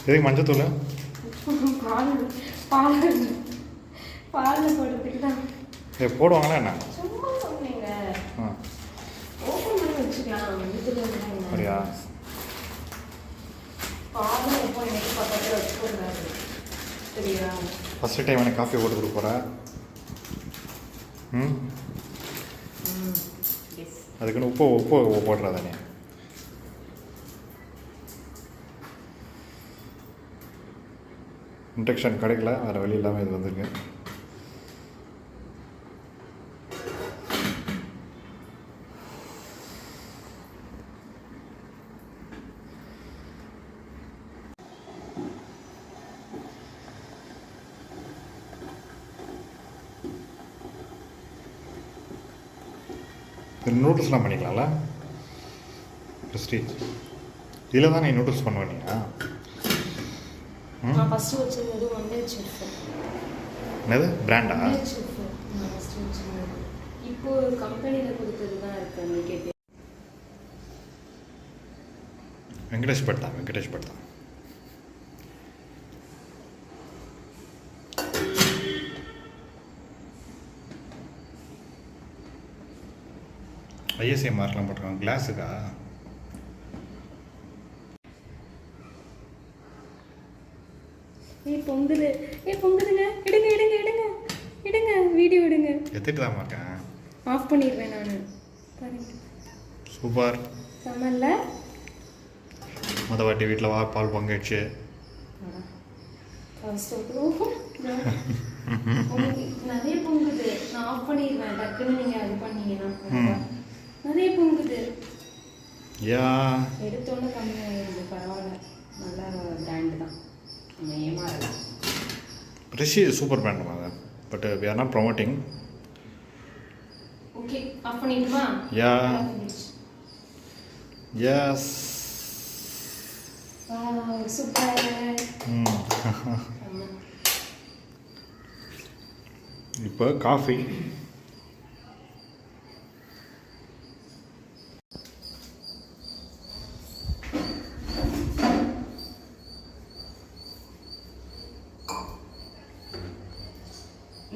எதுக்கு மஞ்சத்தூள்? பால் பால் பாலில் போடுறதுக்கு தான். போடுவாங்களா என்ன? சும்மா சொன்னீங்க. ஆ ஓப்பன் பண்ணி வச்சுக்கலாம். அப்படியா? பால் எப்போ எனக்கு பக்கத்தில் வச்சுக்கூடாது சரியா? ஃபஸ்ட்டு டைம் எனக்கு காஃபி போட்டு கொடுக்க போகிறேன். ம் அதுக்குன்னு உப்பு போடுறதானே? இன்டெக்ஷன் கிடைக்கல, வேறு வழி இல்லாமல் இது வந்துருக்கு. நூடுல்ஸ்லாம் பண்ணிக்கலாம்ல ப்ரெஸ்டீஜ்? இதில் தான் நீ நூடுல்ஸ் பண்ணுவேன் நீ? நான் ஃபஸ்ட்டு வச்சுருந்தது ஒண்டே செஃப். என்னது பிராண்டா? செஃப் நான் ஃபஸ்ட்டு வச்சுருந்தது. இப்போ கம்பெனியில் கொடுத்தது தான் இருக்கு. நீ கேட்டு வெங்கடேஷ் பட் தான். வெங்கடேஷ் பட் தான். ஐஎஸ்ஐ மார்க்லாம் போட்டிருக்காங்க கிளாஸுக்கா? பொங்குது. பொங்குதுங்க. எடுங்க எடுங்க எடுங்க எடுங்க வீடியோ எடுங்க. எத்திட்டு தான் இருக்கேன். ஆஃப் பண்ணிடுவேன் நான். பாருங்க சூப்பர். சமல்ல மொத வாட்டி வீட்டில் பால் பொங்கிடுச்சு. நிறைய பொங்குது. நான் ஆஃப் பண்ணிடுவேன் டக்குன்னு நீங்கள் அது பண்ணீங்கன்னா. நிறைய பொங்குது. யா எடுத்தோன்னே கம்மியாகிடுது. பரவாயில்ல, நல்ல பிராண்டு தான். நம்ம ஏமாறலாம். ரிஷி சூப்பர் பிராண்ட் அது. But we are not promoting. Okay off பண்ணிடுமா? Yeah yes. சூப்பர். இப்போ காஃபி.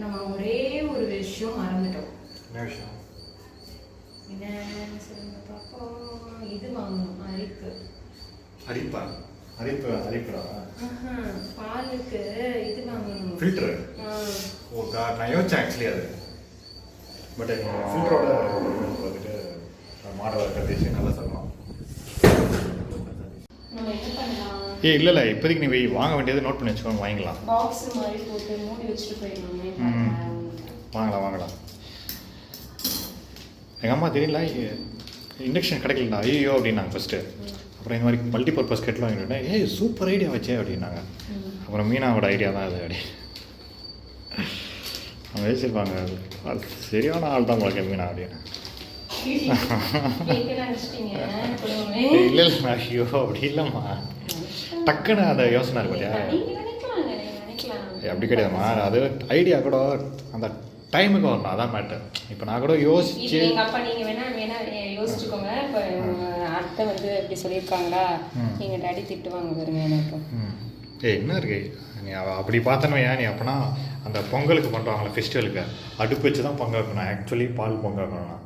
நம்ம ஒரே ஒரு விஷயம் மறந்துட்டோம். என்ன விஷயம்? என்ன சொல்லுங்க பாப்போம். இது வாங்கணும். அரிப்பு. அரிப்பா? அரிப்புடா. பாலுக்கு இது வாங்கணும். ஃபில்டரு? ஓ காட், நான் யோசிச்சேன் ஆக்சுவலி அது. பட் ஃபில்டரோட வந்துட்டு மாடல் கண்டிஷன் நல்லா சொல்லலாம். நம்ம என்ன பண்ணலாம்? இல்லை இப்போதைக்கு நீ வாங்க வேண்டியது நோட் பண்ணி வச்சுக்கோங்க, வாங்கிக்கலாம். பாக்ஸ் மாதிரி போட்டு மூடி வச்சுட்டு போயிடலாமே. வாங்கலாம். எங்கள் அம்மா தெரியல இண்டக்ஷன் கிடைக்கலண்ணா ஐயோ அப்படின்னாங்க ஃபஸ்ட்டு. அப்புறம் இந்த மாதிரி மல்டிபர்பஸ் கெட்டில் வாங்கிட்டேன். ஏய் சூப்பர் ஐடியா வச்சே அப்படின்னாங்க. அப்புறம் மீனாவோட ஐடியா தான் அது அப்படி அவங்க வச்சுருப்பாங்க. அது சரியான ஆள் தான் உங்களுக்கு மீனா அப்படின்னு. இல்லை ஐயோ அப்படி இல்லைம்மா, டக்குன்னு அதை யோசனை இருக்கு இல்லையா? அப்படி கிடையாதும்மா, அது ஐடியா கூட அந்த டைமுக்கு வரணும், அதான் மேட்டர். இப்போ நான் கூட யோசிச்சு அப்பா நீங்கள் வேணா யோசிச்சுக்கோங்க. இப்போ அத்தை வந்து இப்படி சொல்லியிருக்காங்களா, எங்கள் டாடி திட்டுவாங்க பாருங்க எனக்கு. என்ன இருக்கு நீ அப்படி பார்த்தனோ ஏன் நீ அப்போனா அந்த பொங்கலுக்கு பண்ணுறாங்களே ஃபெஸ்டிவலுக்கு அடுப்பு வச்சு தான் பொங்கல் வைக்கணும். ஆக்சுவலி பால் பொங்கல் வைக்கணும்னா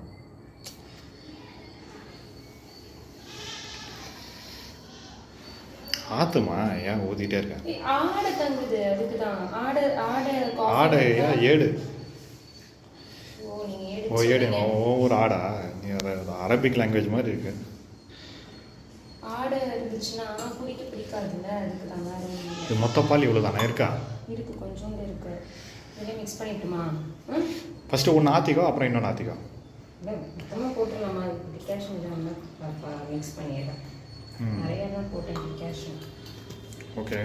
ஆத்துமா ஏன் ஊற்றிட்டே இருக்கேன்? ஆடை தங்குது, அதுக்கு தான். ஆடை ஏடு. ஓ ஏடு ஒவ்வொரு ஆடா? நீ அரபிக் லாங்குவேஜ் மாதிரி இருக்கு. ஆடை இருந்துச்சுன்னா குடிக்க பிடிக்காதுல்ல, அதுக்கு தான். இது மொத்த பால் இவ்வளோ தானே இருக்கா? இருக்கு, கொஞ்சோண்டு இருக்கு. இதே மிக்ஸ் பண்ணிட்டுமா? ஃபஸ்ட்டு ஒன்று ஆற்றிக்கோ, அப்புறம் இன்னொன்று ஆற்றிக்கோ. இல்லை மொத்தமாக போட்டுடலாமா? டிகாஷன் மிக்ஸ் பண்ணிடுறேன். நிறையா தான் போட்டேன் டிகாஷன். ஓகே.